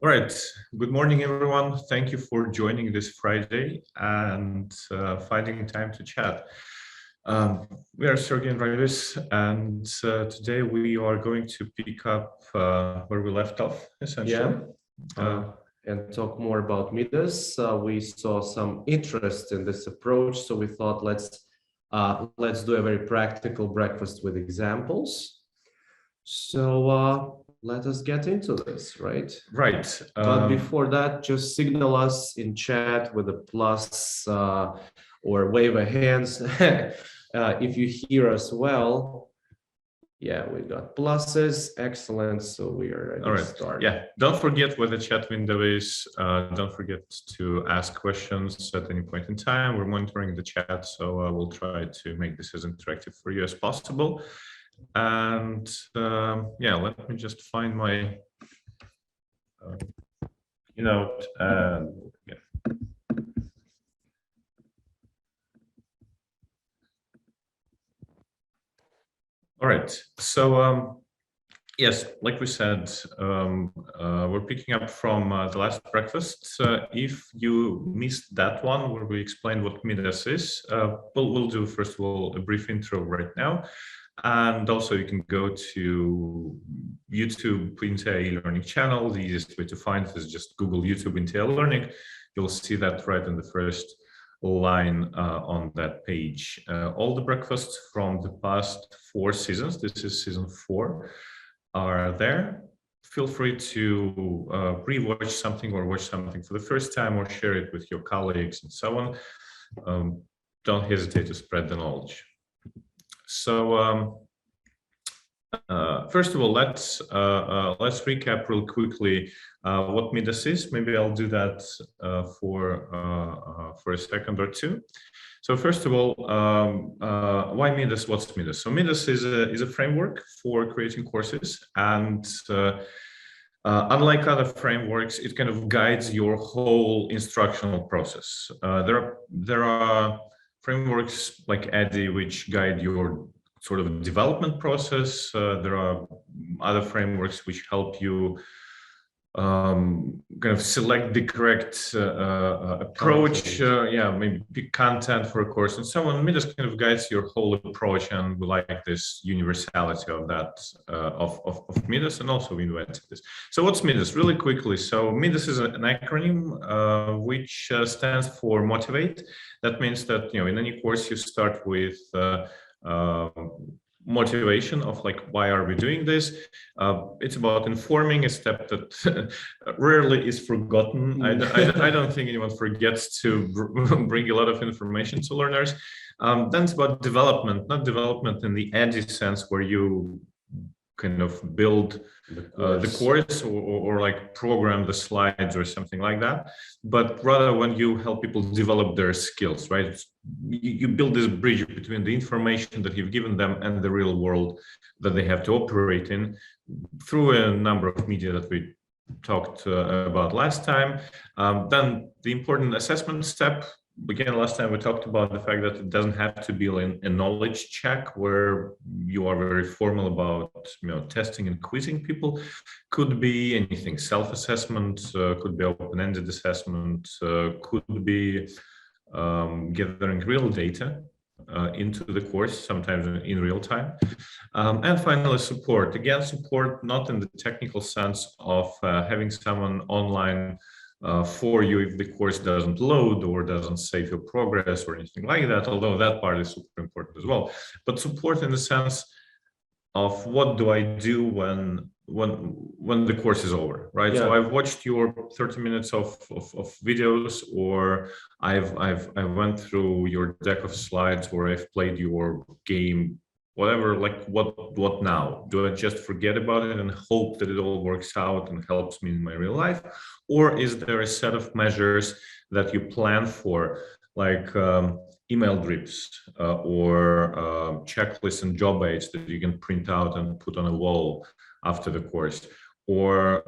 All right. Good morning, everyone. Thank you for joining this Friday and finding time to chat. We are Sergey and Raivis, and today we are going to pick up where we left off, essentially. And talk more about MIDAS. We saw some interest in this approach, so we thought let's do a very practical breakfast with examples. So let us get into this, right? Right. But before that, just signal us in chat with a plus or wave a hands if you hear us well. Yeah, we got pluses. Excellent. So we are ready to start. Yeah, don't forget where the chat window is. Don't forget to ask questions at any point in time. We're monitoring the chat, so we'll try to make this as interactive for you as possible. And yeah, let me just find my keynote and yeah. All right, so yes, like we said, we're picking up from the last breakfast. If you missed that one where we explained what MIDAS is, we'll do first of all a brief intro right now. And also you can go to YouTube INTEA e-learning channel. The easiest way to find it is just Google YouTube INTEA learning. You'll see that right in the first line on that page. All the breakfasts from the past 4 seasons, this is season 4, are there. Feel free to re-watch something or watch something for the first time or share it with your colleagues and so on. Don't hesitate to spread the knowledge. So first of all, let's recap real quickly what MIDAS is. Maybe I'll do that for a second or two. So first of all, why MIDAS? What's MIDAS? So MIDAS is a framework for creating courses, and unlike other frameworks, it kind of guides your whole instructional process. There are frameworks like INTEA which guide your sort of development process. There are other frameworks which help you kind of select the correct approach, maybe pick content for a course and so on. MIDAS kind of guides your whole approach, and we like this universality of that of MIDAS, and also we invented this. So what's MIDAS? Really quickly, so MIDAS is an acronym which stands for motivate. That means that, you know, in any course you start with motivation of like, why are we doing this? It's about informing, a step that rarely is forgotten. I don't think anyone forgets to bring a lot of information to learners. Then it's about development, not development in the edgy sense where you kind of build the course or like program the slides or something like that, but rather when you help people develop their skills, right? You build this bridge between the information that you've given them and the real world that they have to operate in through a number of media that we talked about last time. Then the important assessment step. Again, last time we talked about the fact that it doesn't have to be a knowledge check where you are very formal about, you know, testing and quizzing people. Could be anything. Self-assessment, could be open-ended assessment, could be gathering real data into the course, sometimes in real time. And finally, support. Again, support not in the technical sense of having someone online for you if the course doesn't load or doesn't save your progress or anything like that, although that part is super important as well. But support in the sense of what do I do when the course is over, right? Yeah. So I've watched your 30 minutes of videos, or I've went through your deck of slides, or I've played your game, whatever. Like what now? Do I just forget about it and hope that it all works out and helps me in my real life? Or is there a set of measures that you plan for, like email drips or checklists and job aids that you can print out and put on a wall after the course, or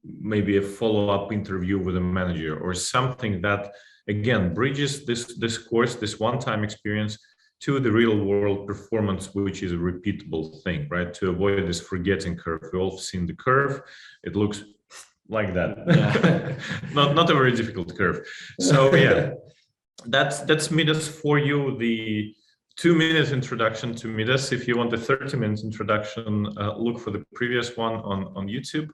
maybe a follow-up interview with a manager, or something that, again, bridges this course, this one-time experience, to the real-world performance, which is a repeatable thing, right? To avoid this forgetting curve. We've all seen the curve. It looks like that. Yeah. Not a very difficult curve. So yeah, that's MIDAS for you. The 2-minute introduction to MIDAS. If you want a 30-minute introduction, look for the previous one on YouTube.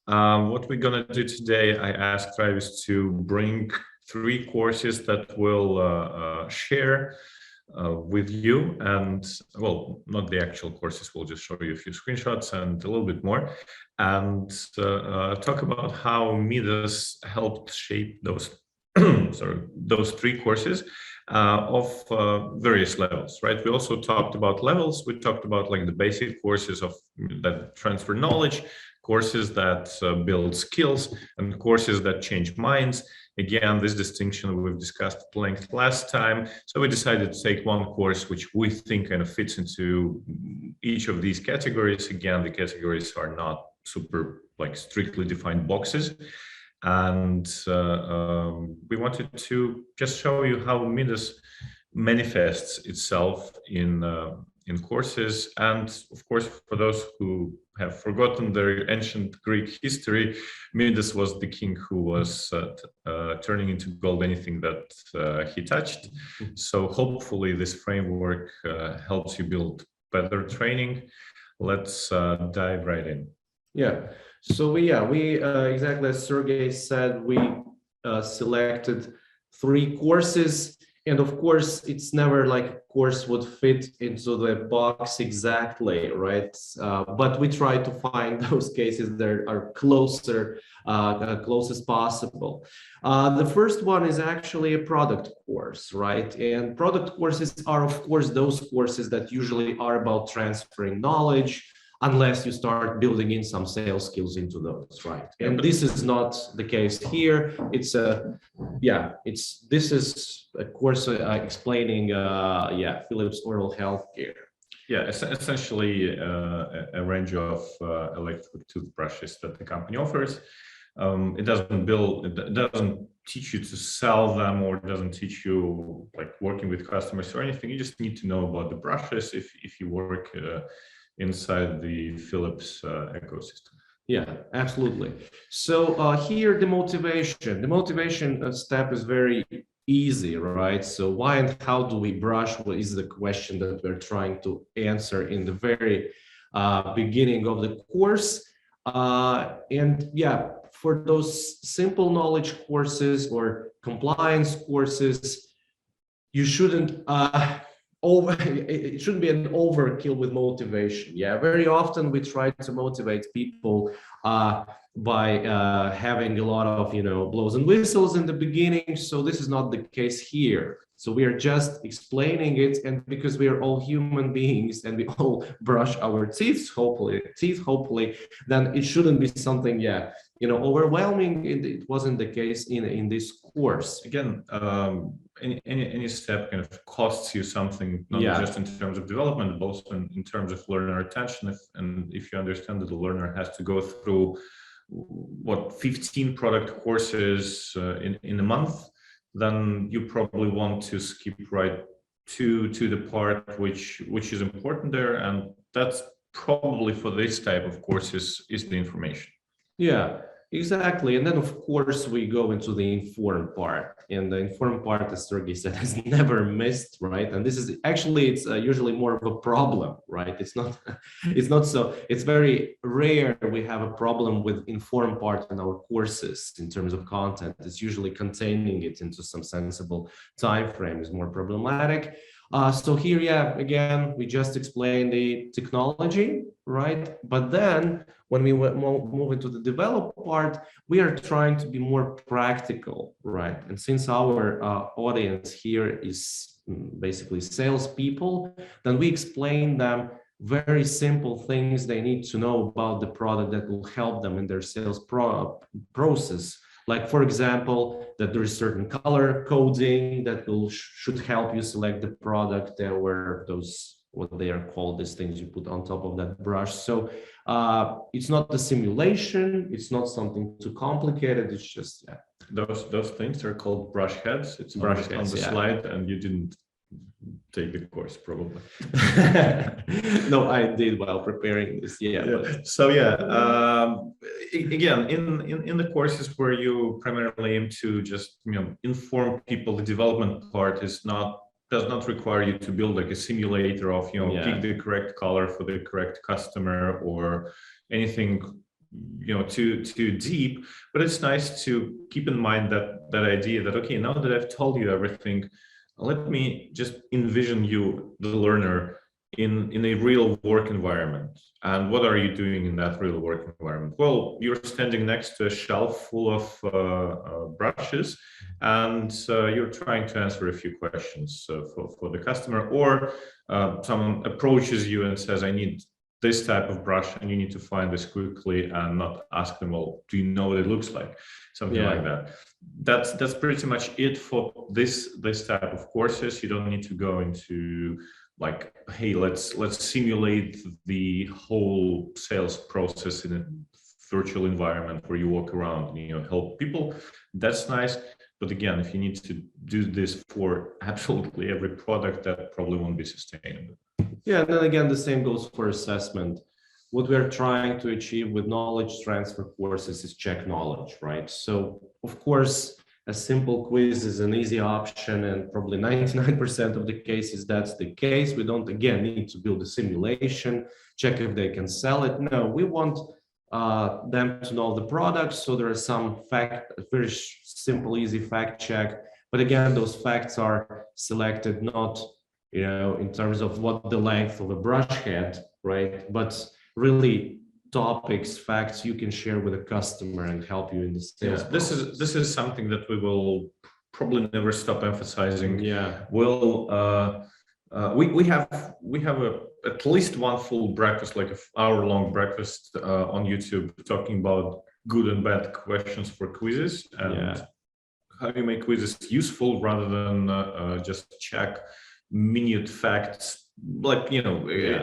What we're gonna do today, I asked Raivis to bring 3 courses that will share with you, and well, not the actual courses, we'll just show you a few screenshots and a little bit more, and talk about how MIDAS helped shape those those 3 courses of various levels, right? We also talked about levels. We talked about like the basic courses of that transfer knowledge, courses that build skills, and courses that change minds. Again, this distinction we've discussed at length last time. So we decided to take one course which we think kind of fits into each of these categories. Again, the categories are not super like strictly defined boxes. And we wanted to just show you how MIDAS manifests itself in courses. And of course, for those who have forgotten their ancient Greek history, MIDAS was the king who was turning into gold anything that he touched. So hopefully this framework helps you build better training. Let's dive right in. Yeah. So we exactly as Sergey said, we selected 3 courses, and of course it's never like a course would fit into the box exactly, right? But we try to find those cases that are closer, close as possible. The first one is actually a product course, right? And product courses are of course those courses that usually are about transferring knowledge, unless you start building in some sales skills into those, right? And this is not the case here. It's this is a course explaining, Philips Oral Healthcare. Yeah, essentially a range of electric toothbrushes that the company offers. It doesn't teach you to sell them, or it doesn't teach you like working with customers or anything. You just need to know about the brushes if you work inside the Philips ecosystem. Yeah, absolutely. So here the motivation step is very easy, right? So why and how do we brush? What is the question that we're trying to answer in the very beginning of the course? And yeah, for those simple knowledge courses or compliance courses, you shouldn't it shouldn't be an overkill with motivation. Yeah, very often we try to motivate people by having a lot of blows and whistles in the beginning. So this is not the case here. So we are just explaining it, and because we are all human beings and we all brush our teeth, hopefully, then it shouldn't be something overwhelming. It wasn't the case in this course. Again, any step kind of costs you something, not just in terms of development, but also in terms of learner attention. If you understand that the learner has to go through 15 product courses in a month, then you probably want to skip right to the part which is important there, and that's probably for this type of courses is the information. Yeah, exactly. And then of course we go into the informed part, and the informed part, as Sergey said, has never missed, right? And this is actually, it's usually more of a problem, right? It's not so, it's very rare we have a problem with informed part in our courses in terms of content. It's usually containing it into some sensible time frame is more problematic. So here, again, we just explained the technology, right? But then when we move into the develop part, we are trying to be more practical, right? And since our audience here is basically salespeople, then we explain them very simple things they need to know about the product that will help them in their sales process. Like, for example, that there is certain color coding that should help you select the product. There were those, what they are called, these things you put on top of that brush. So it's not a simulation. It's not something too complicated. It's just, Those things are called brush heads. It's brush on the slide, and you didn't take the course probably. No, I did while preparing this. Yeah. But... So yeah, again, in the courses where you primarily aim to just inform people, the development part does not require you to build like a simulator of pick the correct color for the correct customer or anything too deep. But it's nice to keep in mind that idea that, okay, now that I've told you everything, let me just envision you, the learner, in a real work environment. And what are you doing in that real work environment? Well, you're standing next to a shelf full of brushes, and you're trying to answer a few questions for the customer, or someone approaches you and says, I need this type of brush, and you need to find this quickly and not ask them, well, do you know what it looks like? Something like that. That's pretty much it for this type of courses. You don't need to go into like, hey, let's simulate the whole sales process in a virtual environment where you walk around and help people. That's nice, but again, if you need to do this for absolutely every product, that probably won't be sustainable. Yeah, and then again, the same goes for assessment. What we're trying to achieve with knowledge transfer courses is check knowledge, right? So of course, a simple quiz is an easy option, and probably 99% of the cases that's the case. We don't, again, need to build a simulation, check if they can sell it. No, we want them to know the product. So there are some very simple, easy fact check. But again, those facts are selected not in terms of what the length of a brush head, right? But really topics, facts you can share with a customer and help you in the sales process. This is something that we will probably never stop emphasizing. Yeah. Well, we have at least one full breakfast, like an hour-long breakfast on YouTube, talking about good and bad questions for quizzes and how you make quizzes useful rather than just check minute facts, like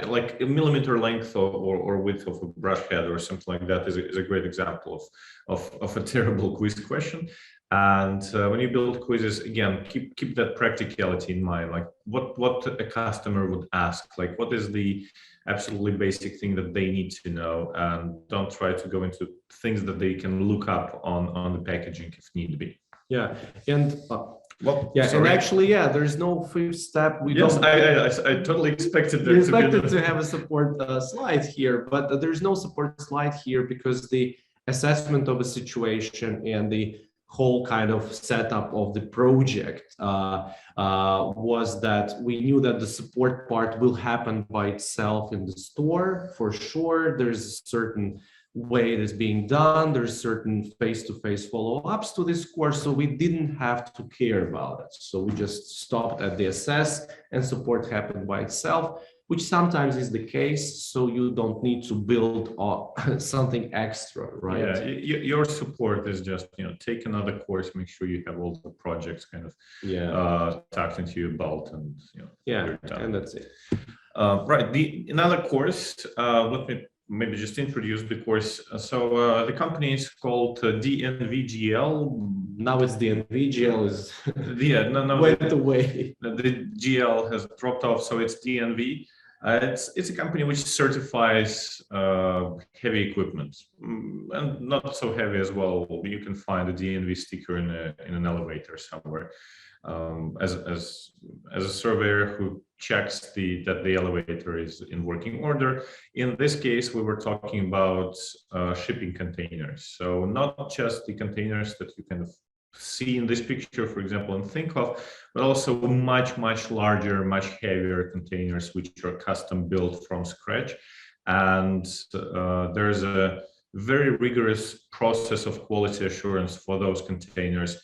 like a millimeter length or width of a brush head or something like that is a great example of a terrible quiz question. And when you build quizzes, again, keep that practicality in mind, like what a customer would ask, like what is the absolutely basic thing that they need to know, and don't try to go into things that they can look up on the packaging if need be. Yeah, and well, and actually, there's no fifth step. I totally expected there to have a support slide here, but there's no support slide here because the assessment of a situation and the whole kind of setup of the project was that we knew that the support part will happen by itself in the store for sure. There's a certain way it is being done. There's certain face-to-face follow-ups to this course, so we didn't have to care about it. So we just stopped at the assess, and support happened by itself, which sometimes is the case. So you don't need to build something extra, right? Yeah, your support is just take another course, make sure you have all the projects kind of tucked into your belt, and and that's it. Right. Another course. Let me maybe just introduce the course. So the company is called DNVGL. Now it's DNVGL is went away. The GL has dropped off, so it's DNV. It's a company which certifies heavy equipment, and not so heavy as well. You can find a DNV sticker in an elevator somewhere. As a surveyor who checks that the elevator is in working order. In this case, we were talking about shipping containers. So not just the containers that you kind of see in this picture, for example, and think of, but also much larger, much heavier containers which are custom built from scratch. And there's a very rigorous process of quality assurance for those containers.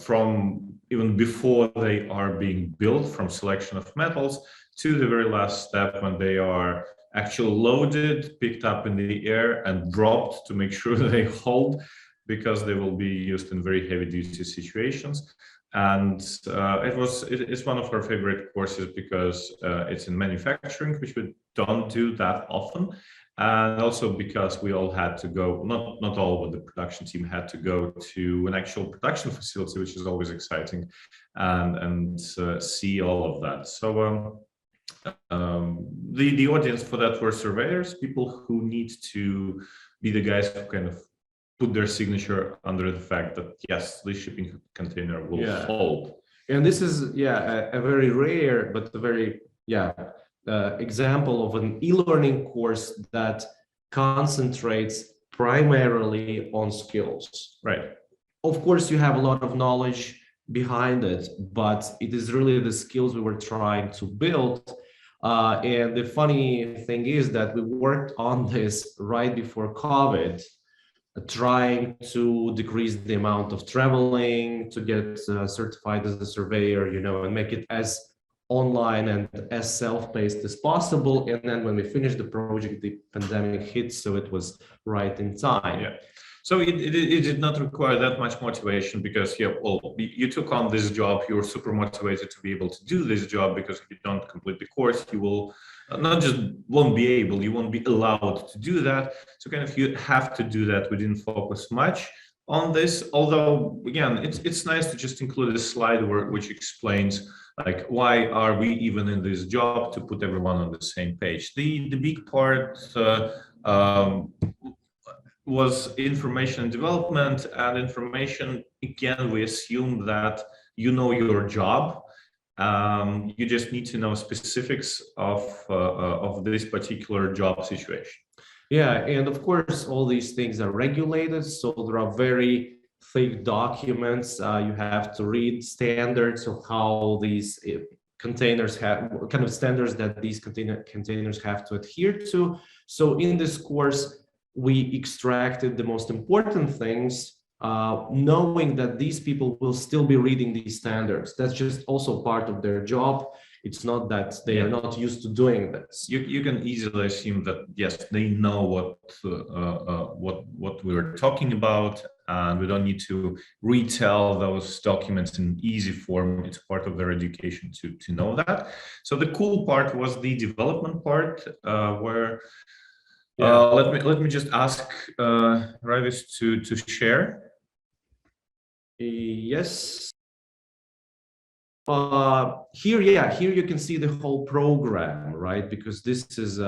From even before they are being built, from selection of metals to the very last step when they are actually loaded, picked up in the air and dropped to make sure they hold, because they will be used in very heavy duty situations. And it's one of our favorite courses because it's in manufacturing, which we don't do that often. And also because we all had to go, not all, but the production team had to go to an actual production facility, which is always exciting, and see all of that. So the audience for that were surveyors, people who need to be the guys who kind of put their signature under the fact that yes, the shipping container will hold. And this is a very rare but a very example of an e-learning course that concentrates primarily on skills. Right. Of course, you have a lot of knowledge behind it, but it is really the skills we were trying to build. And the funny thing is that we worked on this right before COVID, trying to decrease the amount of traveling to get certified as a surveyor, you know, and make it as online and as self-paced as possible. And then when we finished the project, the pandemic hit, so it was right in time. Yeah. So it did not require that much motivation because you took on this job, you were super motivated to be able to do this job, because if you don't complete the course, you will not just won't be able, you won't be allowed to do that. So kind of you have to do that. We didn't focus much on this, although again, it's nice to just include a slide which explains like why are we even in this job, to put everyone on the same page. The big part was information development, and information, again, we assume that you know your job. You just need to know specifics of this particular job situation. Yeah, and of course, all these things are regulated, so there are very thick documents. You have to read standards of how these containers have, kind of standards that these containers have to adhere to. So in this course, we extracted the most important things, knowing that these people will still be reading these standards. That's just also part of their job. It's not that they are not used to doing this. You can easily assume that yes, they know what we're talking about, and we don't need to retell those documents in easy form. It's part of their education to know that. So the cool part was the development part, where let me just ask Raivis to share. Yes. Here you can see the whole program, right? Because this is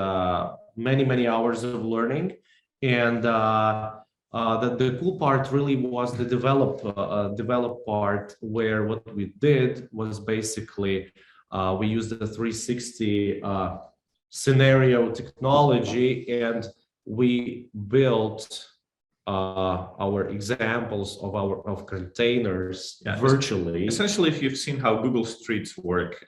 many hours of learning, and the cool part really was the develop part, where what we did was basically we used the 360 scenario technology, and we built our examples of containers virtually. Essentially, if you've seen how Google Streets work,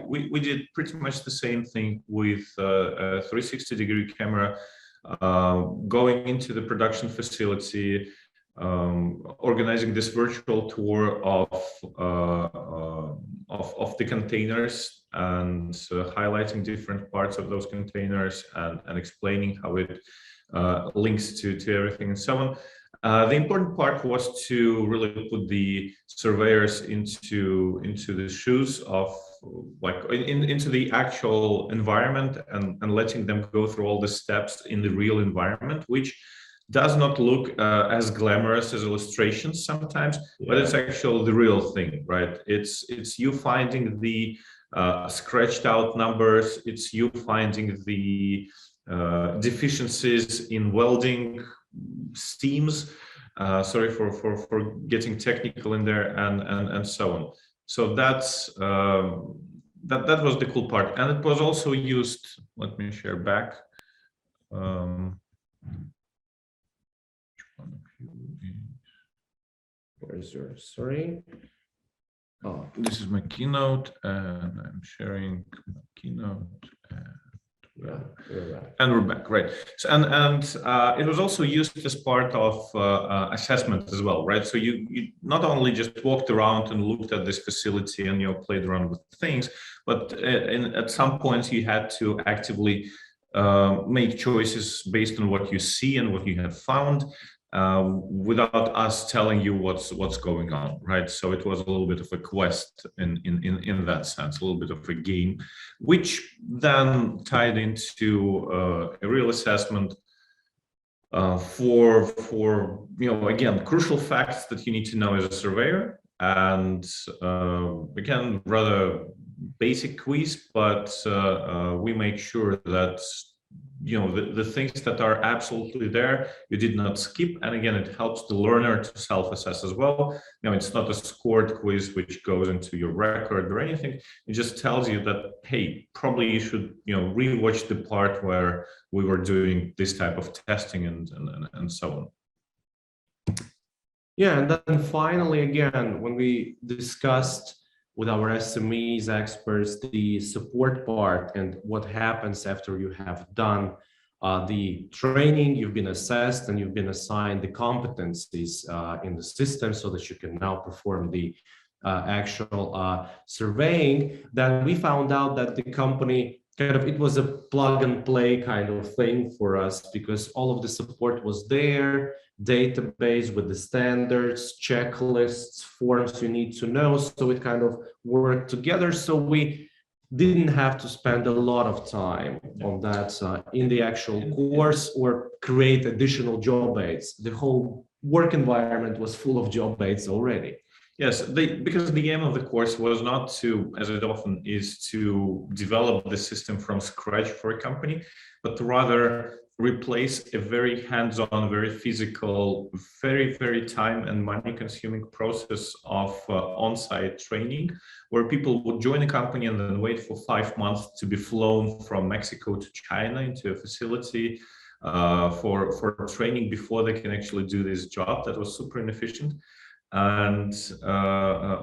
we did pretty much the same thing with a 360-degree camera, going into the production facility, organizing this virtual tour of the containers, and highlighting different parts of those containers, and explaining how it links to everything and so on. The important part was to really put the surveyors into the shoes of, like, into the actual environment, and letting them go through all the steps in the real environment, which does not look as glamorous as illustrations sometimes, but it's actually the real thing, right? It's you finding the scratched out numbers, it's you finding the deficiencies in welding steams. Sorry for getting technical in there, and so on. So that's that was the cool part, and it was also used. Let me share back. Where is your, sorry? Oh, this is my keynote, and I'm sharing my keynote. And we're back, right? So, and it was also used as part of assessment as well, right? So you not only just walked around and looked at this facility and played around with things, but at some points you had to actively make choices based on what you see and what you have found. without us telling you what's going on, right? So it was a little bit of a quest in that sense, a little bit of a game, which then tied into a real assessment for again, crucial facts that you need to know as a surveyor, and again, rather basic quiz, but we make sure that the things that are absolutely there you did not skip, and again, it helps the learner to self-assess as well. It's not a scored quiz which goes into your record or anything. It just tells you that, hey, probably you should rewatch the part where we were doing this type of testing and so on. Yeah, and then finally, again, when we discussed with our SMEs experts the support part and what happens after you have done the training, you've been assessed and you've been assigned the competencies in the system so that you can now perform the actual surveying, then we found out that the company it was a plug and play kind of thing for us, because all of the support was there, database with the standards, checklists, forms you need to know. So it kind of worked together. So we didn't have to spend a lot of time on that in the actual course or create additional job aids. The whole work environment was full of job aids already. Yes, because the aim of the course was not to, as it often is, to develop the system from scratch for a company, but to rather replace a very hands-on, very physical, very, very time and money-consuming process of on-site training, where people would join a company and then wait for 5 months to be flown from Mexico to China into a facility for training before they can actually do this job. That was super inefficient. And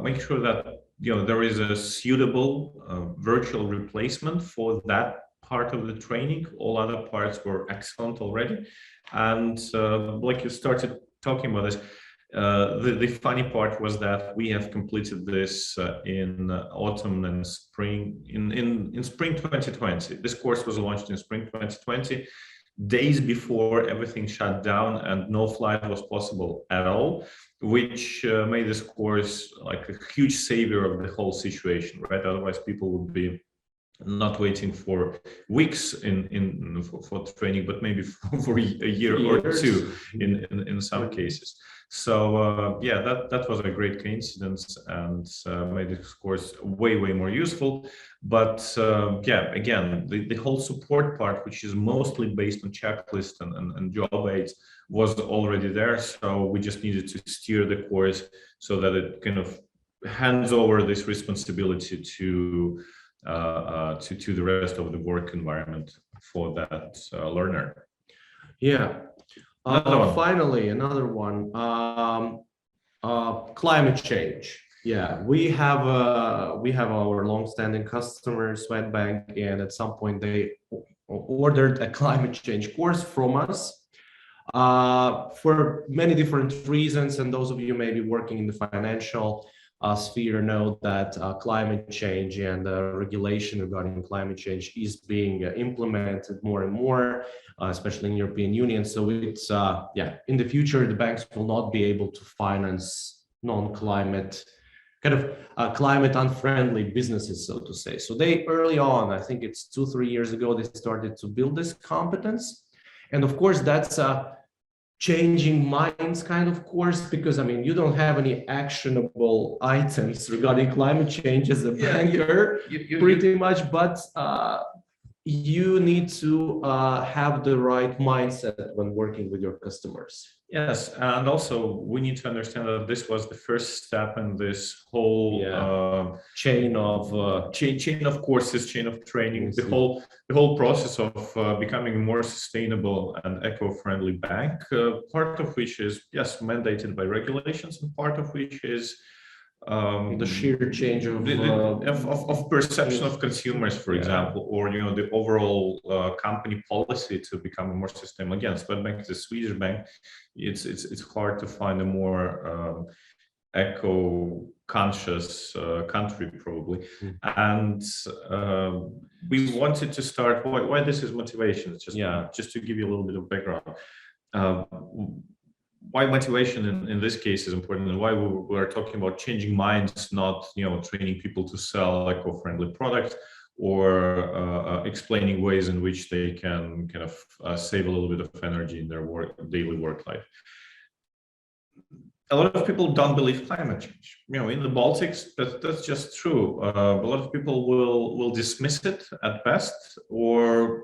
make sure that there is a suitable virtual replacement for that part of the training. All other parts were excellent already, and like you started talking about this, the funny part was that we have completed this in autumn and spring, in spring 2020. This course was launched in spring 2020, days before everything shut down and no flight was possible at all, which made this course like a huge savior of the whole situation, right? Otherwise, people would be not waiting for weeks for training, but maybe for a year or two in some cases. So yeah, that was a great coincidence and made this course way more useful. But yeah, again, the whole support part, which is mostly based on checklists and job aids, was already there. So we just needed to steer the course so that it kind of hands over this responsibility to the rest of the work environment for that learner. Yeah. Finally, another one, climate change. Yeah, we have our long-standing customer, Swedbank, and at some point they ordered a climate change course from us for many different reasons. And those of you maybe working in the financial sphere know that climate change and regulation regarding climate change is being implemented more and more, especially in European Union. So it's yeah, in the future the banks will not be able to finance non-climate climate unfriendly businesses, so to say. So they early on, I think it's 2-3 years ago, they started to build this competence, and of course that's changing minds kind of course, because I mean you don't have any actionable items regarding climate change as a banker, pretty much, but you need to have the right mindset when working with your customers. Yes, and also we need to understand that this was the first step in this whole chain of courses, chain of training, the whole process of becoming a more sustainable and eco-friendly bank. Part of which is mandated by regulations, and part of which is the sheer change of perception of consumers, for example, or the overall company policy to become a more sustainable. Again, Swedbank is a Swedish bank. It's hard to find a more eco-conscious country, probably. And we wanted to start. Why this is motivation? Just to give you a little bit of background. why motivation in this case is important, and why we're talking about changing minds, not training people to sell eco-friendly products, or explaining ways in which they can kind of save a little bit of energy in their daily work life. A lot of people don't believe climate change. In the Baltics, that's just true. A lot of people will dismiss it at best, or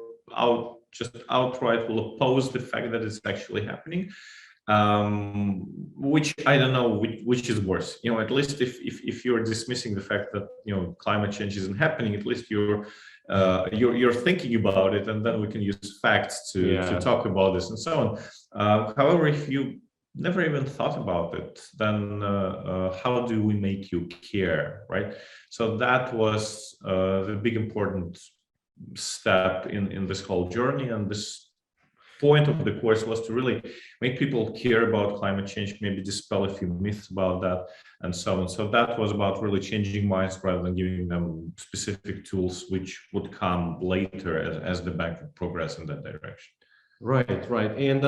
just outright will oppose the fact that it's actually happening. Which I don't know which is worse. At least if you're dismissing the fact that climate change isn't happening, at least you're thinking about it, and then we can use facts to talk about this and so on. However, if you never even thought about it, then how do we make you care, right? So that was the big important step in this whole journey, and this point of the course was to really make people care about climate change, maybe dispel a few myths about that, and so on. So that was about really changing minds rather than giving them specific tools which would come later as the bank would progress in that direction. Right. And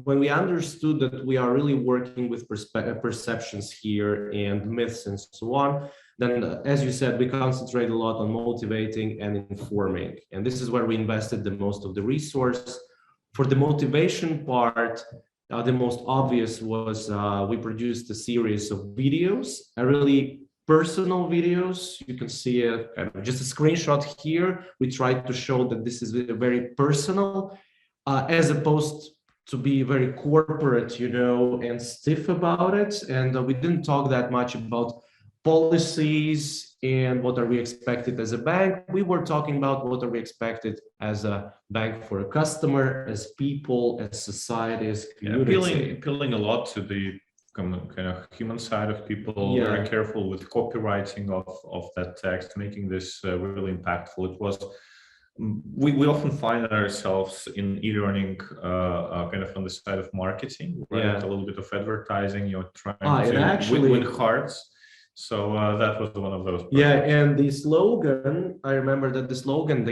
when we understood that we are really working with perceptions here and myths and so on, then, as you said, we concentrate a lot on motivating and informing. And this is where we invested the most of the resource. For the motivation part, the most obvious was we produced a series of videos, really personal videos. You can see just a screenshot here. We tried to show that this is very personal, as opposed to be very corporate, and stiff about it. And we didn't talk that much about policies and what are we expected as a bank. We were talking about what are we expected as a bank for a customer, as people, as society, as community. Appealing a lot to the kind of human side of people. Very careful with copywriting of that text, making this really impactful. It was. We often find ourselves in e-learning kind of on the side of marketing, right? A little bit of advertising, trying to win hearts. So that was one of those. And the slogan, I remember that the slogan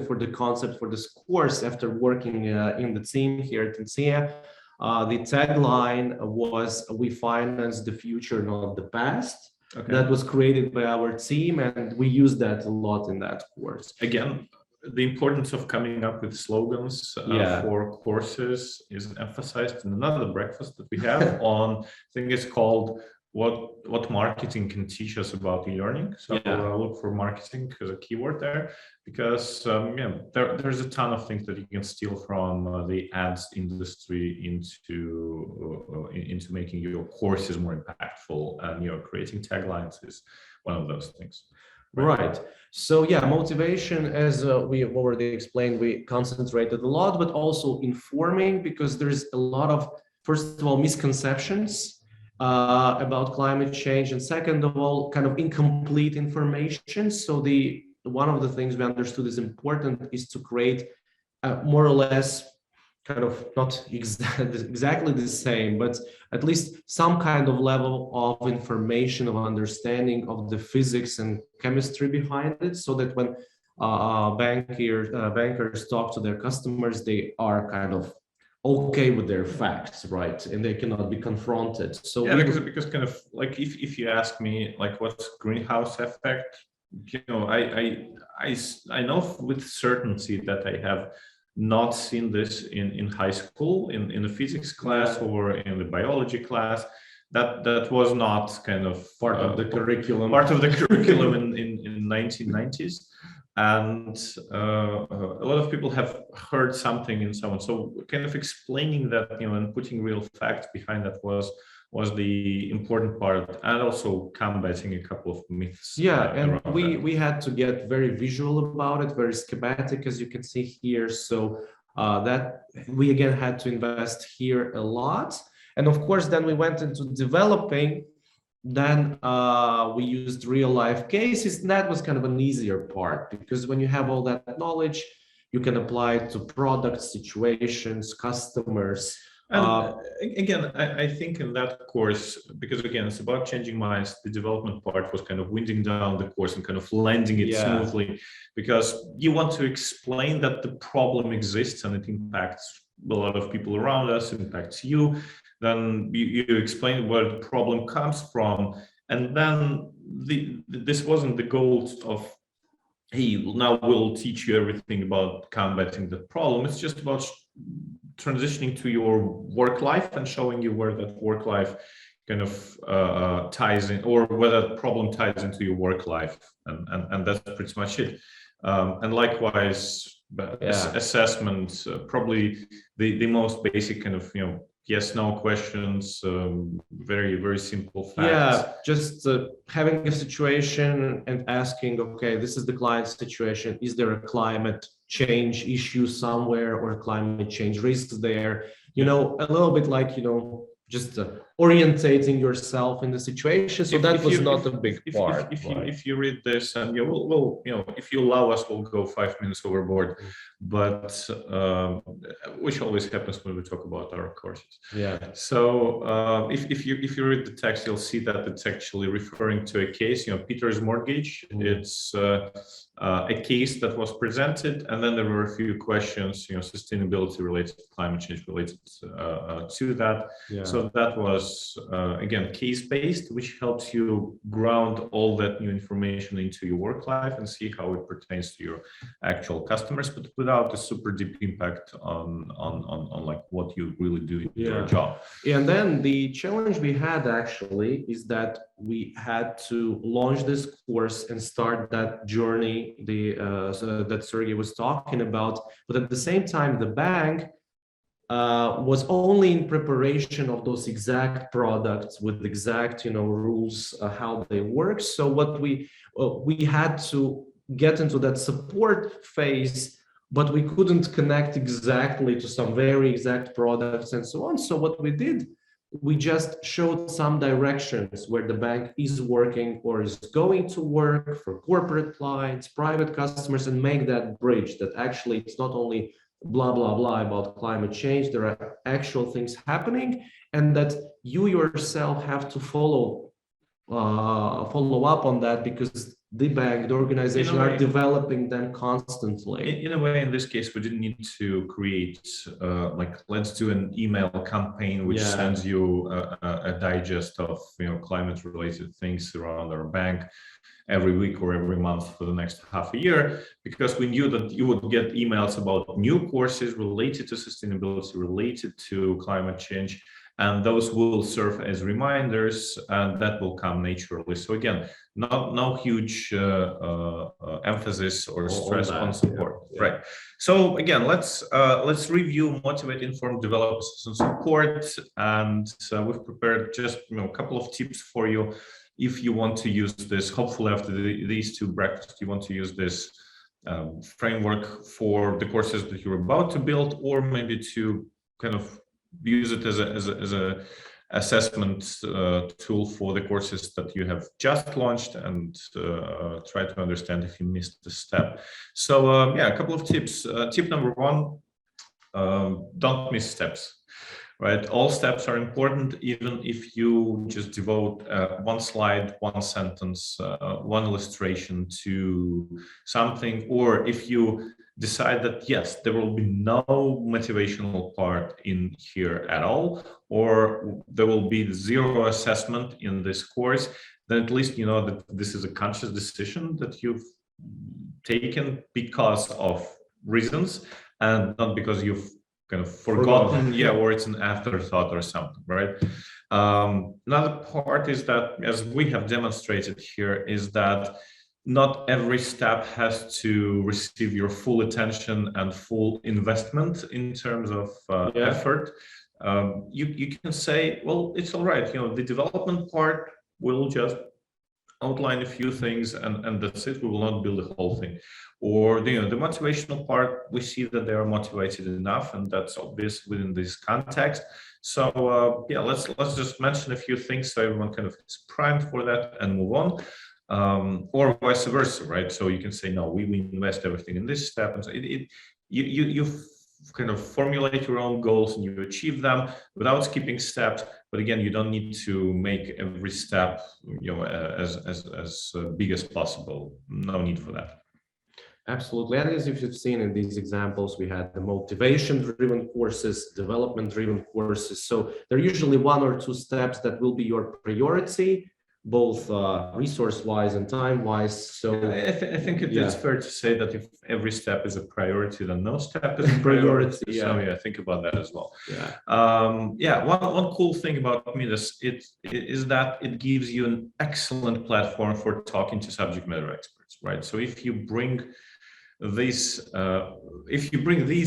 for the concept for this course, after working in the team here at INTEA, the tagline was, "We finance the future, not the past." Okay. That was created by our team, and we used that a lot in that course. Again, the importance of coming up with slogans for courses is emphasized in another breakfast that we have on, I think it's called what marketing can teach us about e-learning. So look for marketing as a keyword there, because there's a ton of things that you can steal from the ads industry into making your courses more impactful, and creating taglines is one of those things. Right. So motivation, as we have already explained, we concentrated a lot, but also informing, because there's a lot of, first of all, misconceptions about climate change, and second of all, kind of incomplete information. So one of the things we understood is important is to create more or less kind of not exactly the same, but at least some kind of level of information, of understanding of the physics and chemistry behind it, so that when bankers talk to their customers, they are kind of okay with their facts, right? And they cannot be confronted. So because kind of like if you ask me like what's greenhouse effect, I know with certainty that I have not seen this in high school in the physics class or in the biology class. That was not kind of part of the curriculum in 1990s. And a lot of people have heard something in someone. So kind of explaining that, and putting real facts behind that was the important part, and also combating a couple of myths. And we had to get very visual about it, very schematic, as you can see here. So that we again had to invest here a lot. And of course, then we went into developing. Then we used real life cases, and that was kind of an easier part, because when you have all that knowledge, you can apply it to product situations, customers. And again, I think in that course, because again, it's about changing minds, the development part was kind of winding down the course and kind of landing it smoothly, because you want to explain that the problem exists and it impacts a lot of people around us, impacts you. Then you explain where the problem comes from, and then this wasn't the goal of, hey, now we'll teach you everything about combating the problem. It's just about transitioning to your work life and showing you where that work life kind of ties in, or whether that problem ties into your work life, and that's pretty much it. And likewise, assessment, probably the most basic kind of, yes, no questions, very, very simple facts. Yeah, just having a situation and asking, okay, this is the client's situation. Is there a climate change issue somewhere or climate change risks there? A little bit like, just orientating yourself in the situation. So that was not a big part. If you read this, and if you allow us, we'll go 5 minutes overboard, but which always happens when we talk about our courses. Yeah. So if you read the text, you'll see that it's actually referring to a case. Peter's mortgage. It's a case that was presented, and then there were a few questions, sustainability related, climate change related to that. Yeah. So that was again case-based, which helps you ground all that new information into your work life and see how it pertains to your actual customers, but without a super deep impact on like what you really do in your job. And then the challenge we had actually is that we had to launch this course and start that journey that Sergey was talking about, but at the same time the bank was only in preparation of those exact products with exact rules how they work. So what we had to get into that support phase, but we couldn't connect exactly to some very exact products and so on. So what we did, we just showed some directions where the bank is working or is going to work for corporate clients, private customers, and make that bridge that actually it's not only blah, blah, blah about climate change, there are actual things happening, and that you yourself have to follow up on that, because the bank, the organization are developing them constantly. In a way, in this case, we didn't need to create like, let's do an email campaign which sends you a digest of climate related things around our bank every week or every month for the next half a year, because we knew that you would get emails about new courses related to sustainability, related to climate change, and those will serve as reminders, and that will come naturally. So again, no huge emphasis or stress on support. Right. So again, let's review motivate, inform, develop, and support, and we've prepared just a couple of tips for you. If you want to use this, hopefully after these two breakfasts, you want to use this framework for the courses that you're about to build, or maybe to kind of use it as a assessment tool for the courses that you have just launched, and try to understand if you missed the step. So a couple of tips. Tip number one, don't miss steps. Right, all steps are important, even if you just devote one slide, one sentence, one illustration to something, or if you decide that yes, there will be no motivational part in here at all, or there will be zero assessment in this course, then at least you know that this is a conscious decision that you've taken because of reasons, and not because you've kind of forgotten, or it's an afterthought or something, right? Another part is that, as we have demonstrated here, is that not every step has to receive your full attention and full investment in terms of effort. You can say, well, it's all right, the development part will just outline a few things and that's it. We will not build the whole thing. Or the motivational part, we see that they are motivated enough, and that's obvious within this context. So let's just mention a few things so everyone kind of is primed for that and move on, or vice versa, right? So you can say, no, we invest everything in this step, and so you kind of formulate your own goals and you achieve them without skipping steps. But again, you don't need to make every step as big as possible. No need for that. Absolutely. And as you've seen in these examples, we had the motivation-driven courses, development-driven courses. So there are usually one or two steps that will be your priority, both resource-wise and time-wise. So I think it's fair to say that if every step is a priority, then no step is a priority. Yeah. So yeah, think about that as well. Yeah. One cool thing about MIDAS is that it gives you an excellent platform for talking to subject matter experts, right? So if you bring these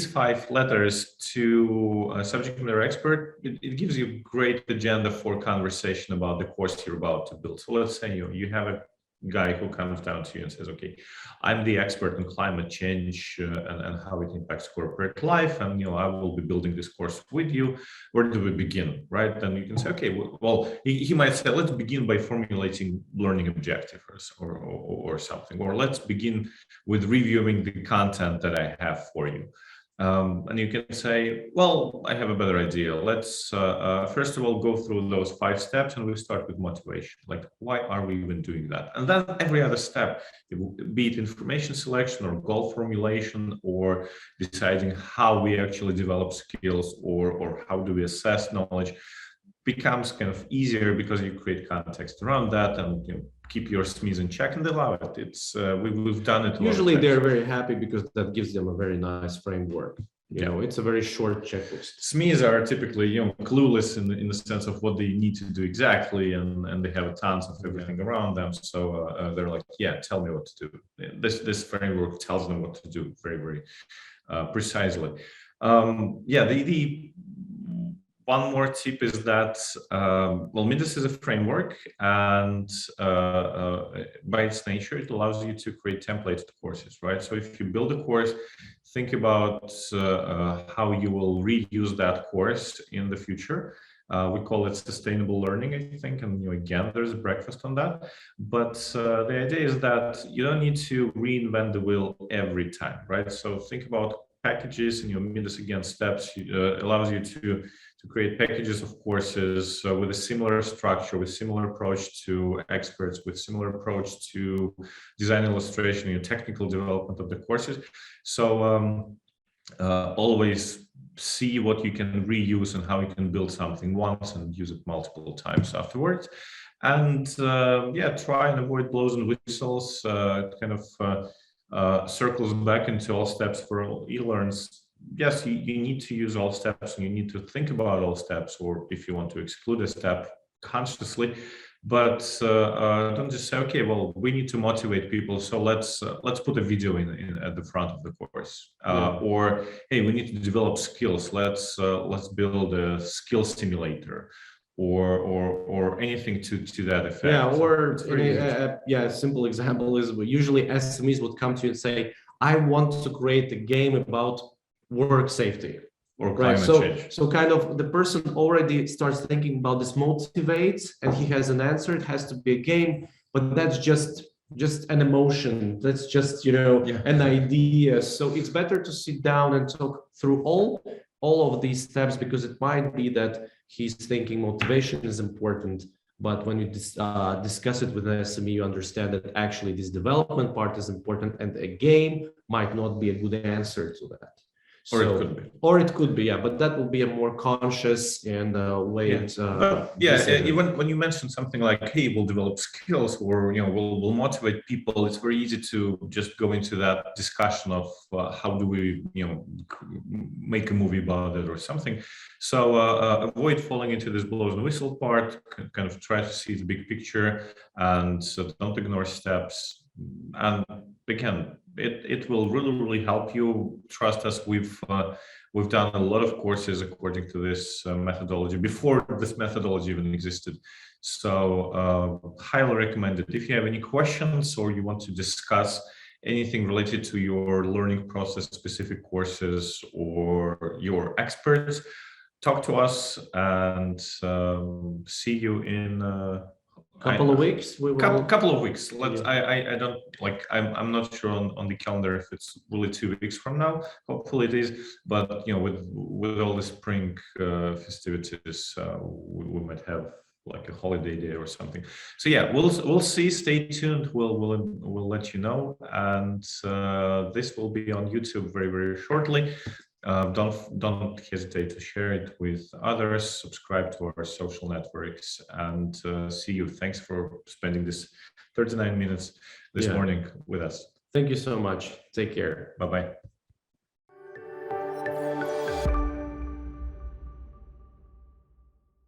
5 letters to a subject matter expert, it gives you a great agenda for conversation about the course you're about to build. So let's say you have a guy who comes down to you and says, okay, I'm the expert in climate change and how it impacts corporate life, and I will be building this course with you. Where do we begin, right? Then you can say, okay, well, he might say, let's begin by formulating learning objectives or something, or let's begin with reviewing the content that I have for you. And you can say, well, I have a better idea. Let's first of all go through those 5 steps, and we start with motivation. Like, why are we even doing that? And then every other step, be it information selection or goal formulation, or deciding how we actually develop skills, or how do we assess knowledge, becomes kind of easier because you create context around that and keep your SMEs in check and allow it. It's we've done it. Usually they're very happy because that gives them a very nice framework. You know, it's a very short checklist. SMEs are typically clueless in the sense of what they need to do exactly, and they have tons of everything around them. So they're like, yeah, tell me what to do. This framework tells them what to do very, very precisely. The one more tip is that, well, MIDAS is a framework, and by its nature, it allows you to create templated courses, right? So if you build a course, think about how you will reuse that course in the future. We call it sustainable learning, I think, and again, there's a breakfast on that. But the idea is that you don't need to reinvent the wheel every time, right? So think about packages, and MIDAS again steps allows you to create packages of courses with a similar structure, with similar approach to experts, with similar approach to design illustration, technical development of the courses. So always see what you can reuse and how you can build something once and use it multiple times afterwards. And try and avoid blows and whistles. Circles back into all steps for all e-learns. Yes, you need to use all steps, and you need to think about all steps, or if you want to exclude a step, consciously. But don't just say, okay, well, we need to motivate people, so let's put a video in at the front of the course. Or hey, we need to develop skills. Let's build a skill simulator. Or anything to that effect. A simple example is usually SMEs would come to you and say, I want to create a game about work safety or climate change. So kind of the person already starts thinking about this motivates, and he has an answer. It has to be a game, but that's just an emotion. That's just an idea. So it's better to sit down and talk through all of these steps, because it might be that he's thinking motivation is important, but when you discuss it with an SME, you understand that actually this development part is important, and a game might not be a good answer to that. Or it could be, but that will be a more conscious and even when you mention something like, hey, we'll develop skills, or we'll motivate people, it's very easy to just go into that discussion of how do we make a movie about it or something. So avoid falling into this blows and whistle part. Kind of try to see the big picture, and don't ignore steps. And again, it will really help you. Trust us, we've done a lot of courses according to this methodology before this methodology even existed. So highly recommend it. If you have any questions, or you want to discuss anything related to your learning process, specific courses, or your experts, talk to us, and see you in couple of weeks. Couple of weeks. I don't like. I'm not sure on the calendar if it's really 2 weeks from now. Hopefully it is. But with all the spring festivities, we might have like a holiday day or something. So yeah, we'll see. Stay tuned. We'll let you know, and this will be on YouTube very shortly. Don't hesitate to share it with others. Subscribe to our social networks, and see you. Thanks for spending this 39 minutes this morning with us. Thank you so much. Take care. Bye bye.